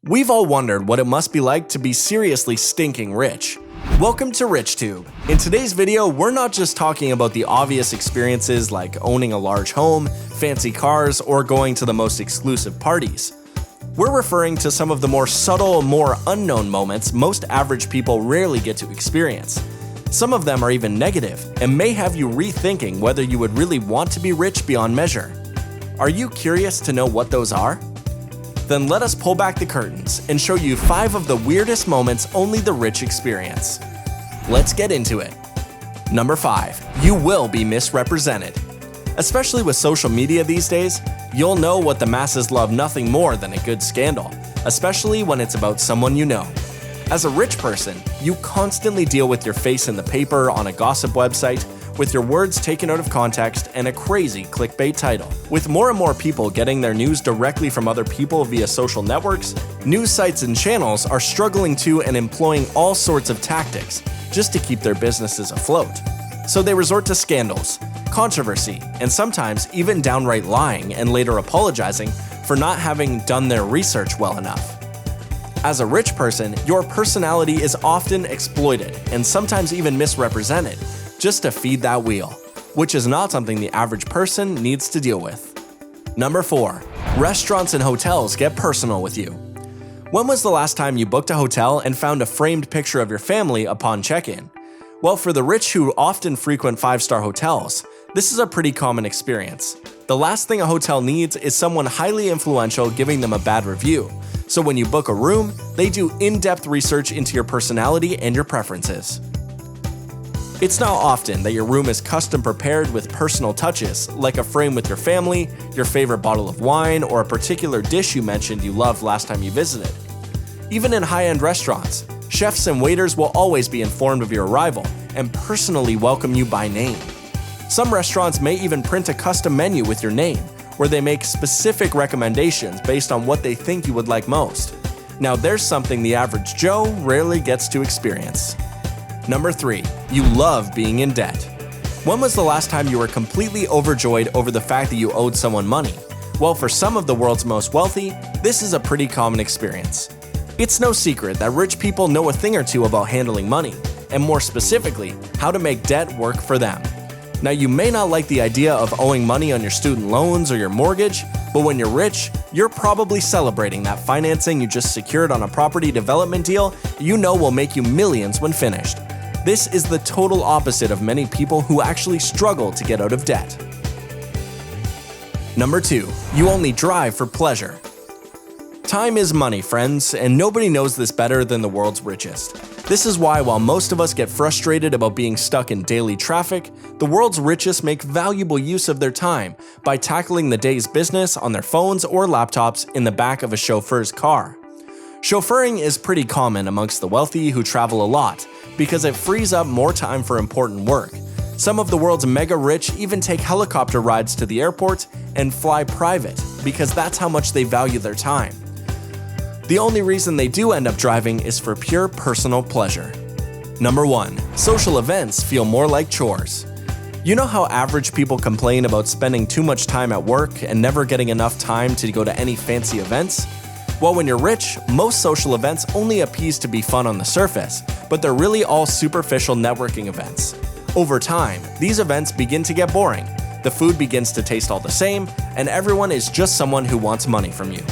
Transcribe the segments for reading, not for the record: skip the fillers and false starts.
We've all wondered what it must be like to be seriously stinking rich. Welcome to RichTube. In today's video, we're not just talking about the obvious experiences like owning a large home, fancy cars, or going to the most exclusive parties. We're referring to some of the more subtle, more unknown moments most average people rarely get to experience. Some of them are even negative and may have you rethinking whether you would really want to be rich beyond measure. Are you curious to know what those are? Then let us pull back the curtains and show you 5 of the weirdest moments only the rich experience. Let's get into it. Number 5. You will be misrepresented. Especially with social media these days, you'll know what the masses love nothing more than a good scandal, especially when it's about someone you know. As a rich person, you constantly deal with your face in the paper, on a gossip website, with your words taken out of context, and a crazy clickbait title. With more and more people getting their news directly from other people via social networks, news sites and channels are struggling to and employing all sorts of tactics just to keep their businesses afloat. So they resort to scandals, controversy, and sometimes even downright lying and later apologizing for not having done their research well enough. As a rich person, your personality is often exploited and sometimes even misrepresented just to feed that wheel, which is not something the average person needs to deal with. Number 4. Restaurants and hotels get personal with you. When was the last time you booked a hotel and found a framed picture of your family upon check-in? Well, for the rich who often frequent 5-star hotels, this is a pretty common experience. The last thing a hotel needs is someone highly influential giving them a bad review. So when you book a room, they do in-depth research into your personality and your preferences. It's not often that your room is custom prepared with personal touches, like a frame with your family, your favorite bottle of wine, or a particular dish you mentioned you loved last time you visited. Even in high-end restaurants, chefs and waiters will always be informed of your arrival and personally welcome you by name. Some restaurants may even print a custom menu with your name, where they make specific recommendations based on what they think you would like most. Now there's something the average Joe rarely gets to experience. Number 3. You love being in debt. When was the last time you were completely overjoyed over the fact that you owed someone money? Well, for some of the world's most wealthy, this is a pretty common experience. It's no secret that rich people know a thing or two about handling money, and more specifically, how to make debt work for them. Now, you may not like the idea of owing money on your student loans or your mortgage, but when you're rich, you're probably celebrating that financing you just secured on a property development deal you know will make you millions when finished. This is the total opposite of many people who actually struggle to get out of debt. Number 2. You only drive for pleasure. Time is money, friends, and nobody knows this better than the world's richest. This is why while most of us get frustrated about being stuck in daily traffic, the world's richest make valuable use of their time by tackling the day's business on their phones or laptops in the back of a chauffeur's car. Chauffeuring is pretty common amongst the wealthy who travel a lot because it frees up more time for important work. Some of the world's mega rich even take helicopter rides to the airport and fly private because that's how much they value their time. The only reason they do end up driving is for pure personal pleasure. Number 1. Social events feel more like chores. You know how average people complain about spending too much time at work and never getting enough time to go to any fancy events? Well, when you're rich, most social events only appease to be fun on the surface, but they're really all superficial networking events. Over time, these events begin to get boring, the food begins to taste all the same, and everyone is just someone who wants money from you.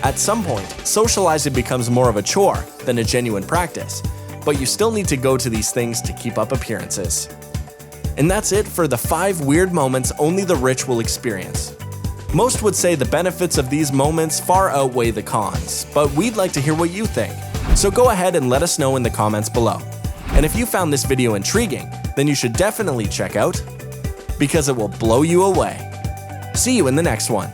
At some point, socializing becomes more of a chore than a genuine practice, but you still need to go to these things to keep up appearances. And that's it for the 5 weird moments only the rich will experience. Most would say the benefits of these moments far outweigh the cons, but we'd like to hear what you think. So go ahead and let us know in the comments below. And if you found this video intriguing, then you should definitely check out because it will blow you away. See you in the next one.